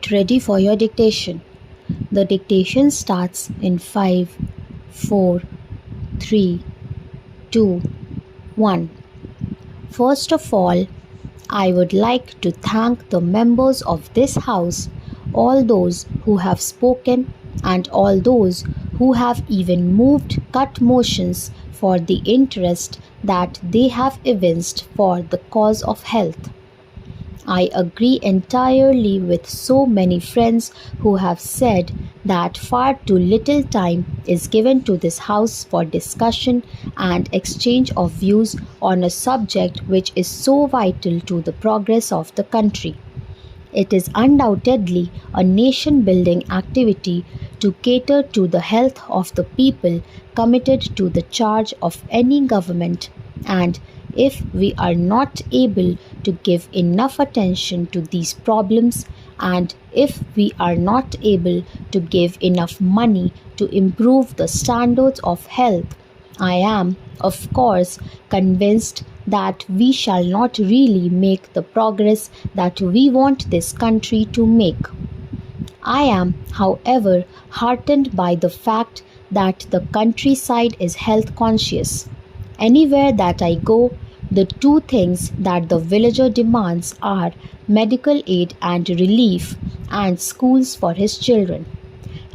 Get ready for your dictation. The dictation starts in 5, 4, 3, 2, 1. First of all, I would like to thank the members of this house, all those who have spoken and all those who have even moved cut motions for the interest that they have evinced for the cause of health. I agree entirely with so many friends who have said that far too little time is given to this house for discussion and exchange of views on a subject which is so vital to the progress of the country. It is undoubtedly a nation building activity to cater to the health of the people committed to the charge of any government, and if we are not able to give enough attention to these problems, and if we are not able to give enough money to improve the standards of health, I am, of course, convinced that we shall not really make the progress that we want this country to make. I am, however, heartened by the fact that the countryside is health conscious. Anywhere that I go, the two things that the villager demands are medical aid and relief and schools for his children.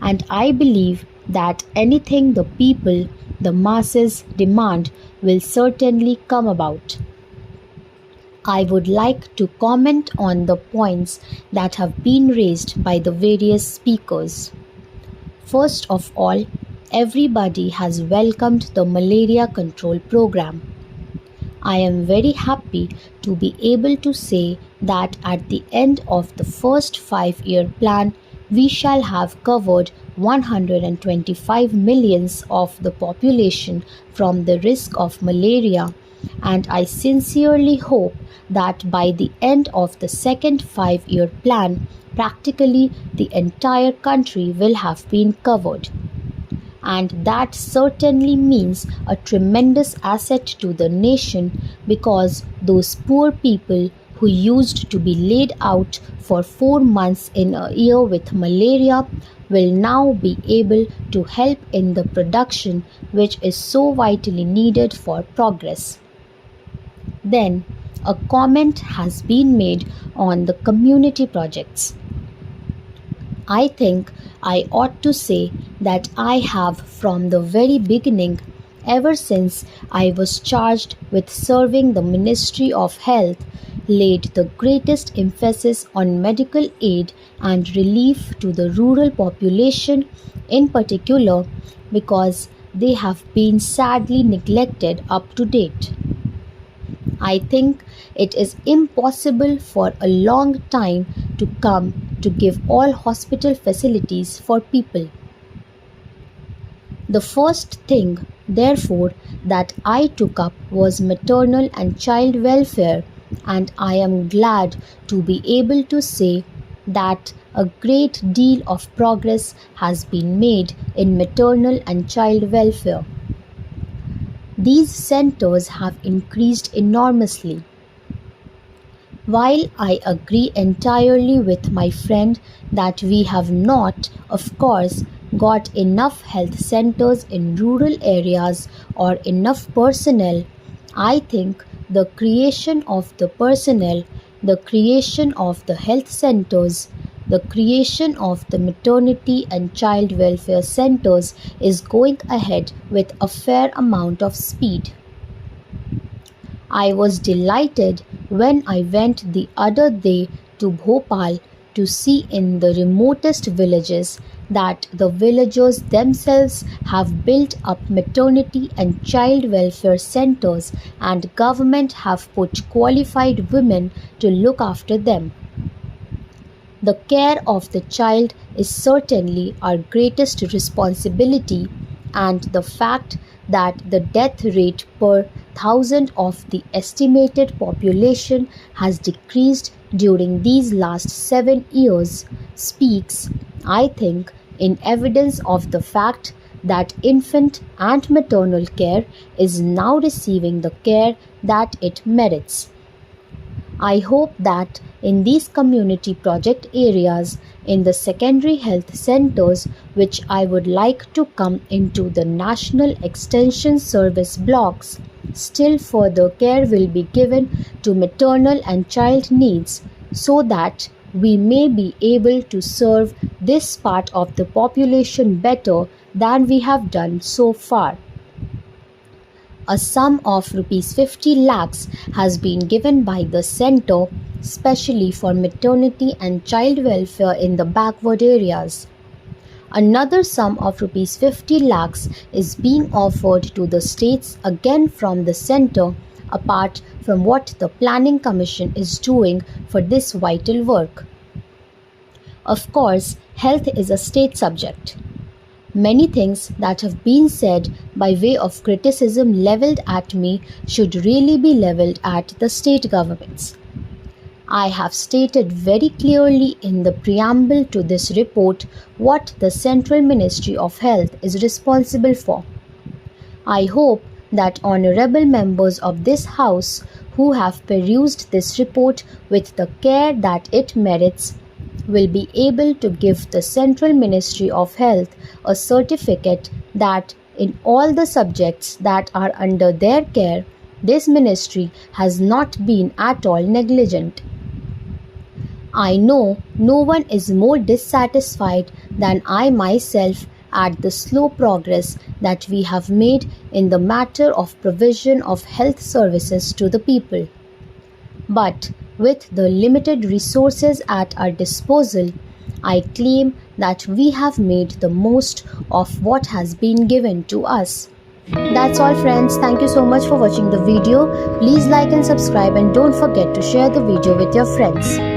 And I believe that anything the people, the masses, demand will certainly come about. I would like to comment on the points that have been raised by the various speakers. First of all, everybody has welcomed the malaria control program. I am very happy to be able to say that at the end of the first 5-year plan, we shall have covered 125 millions of the population from the risk of malaria, and I sincerely hope that by the end of the second 5-year plan, practically the entire country will have been covered. And that certainly means a tremendous asset to the nation, because those poor people who used to be laid out for 4 months in a year with malaria will now be able to help in the production which is so vitally needed for progress. Then, a comment has been made on the community projects. I think I ought to say that I have from the very beginning, ever since I was charged with serving the Ministry of Health, laid the greatest emphasis on medical aid and relief to the rural population in particular, because they have been sadly neglected up to date. I think it is impossible for a long time to come to give all hospital facilities for people. The first thing, therefore, that I took up was maternal and child welfare, and I am glad to be able to say that a great deal of progress has been made in maternal and child welfare. These centers have increased enormously. While I agree entirely with my friend that we have not, of course, got enough health centers in rural areas or enough personnel, I think the creation of the personnel, the creation of the health centers, the creation of the maternity and child welfare centers is going ahead with a fair amount of speed. I was delighted when I went the other day to Bhopal to see in the remotest villages that the villagers themselves have built up maternity and child welfare centers, and government have put qualified women to look after them. The care of the child is certainly our greatest responsibility, and the fact that the death rate per 1,000 of the estimated population has decreased during these last 7 years speaks, I think, in evidence of the fact that infant and maternal care is now receiving the care that it merits. I hope that in these community project areas, in the secondary health centers, which I would like to come into the National Extension Service blocks, still further care will be given to maternal and child needs so that we may be able to serve this part of the population better than we have done so far. A sum of rupees 50 lakhs has been given by the centre specially for maternity and child welfare in the backward areas. Another sum of rupees 50 lakhs is being offered to the states again from the centre apart from what the Planning Commission is doing for this vital work. Of course, health is a state subject. Many things that have been said by way of criticism levelled at me should really be levelled at the state governments. I have stated very clearly in the preamble to this report what the Central Ministry of Health is responsible for. I hope that honourable members of this House who have perused this report with the care that it merits will be able to give the Central Ministry of Health a certificate that in all the subjects that are under their care, this ministry has not been at all negligent. I know no one is more dissatisfied than I myself at the slow progress that we have made in the matter of provision of health services to the people. But with the limited resources at our disposal, I claim that we have made the most of what has been given to us. That's all friends. Thank you so much for watching the video. Please like and subscribe and don't forget to share the video with your friends.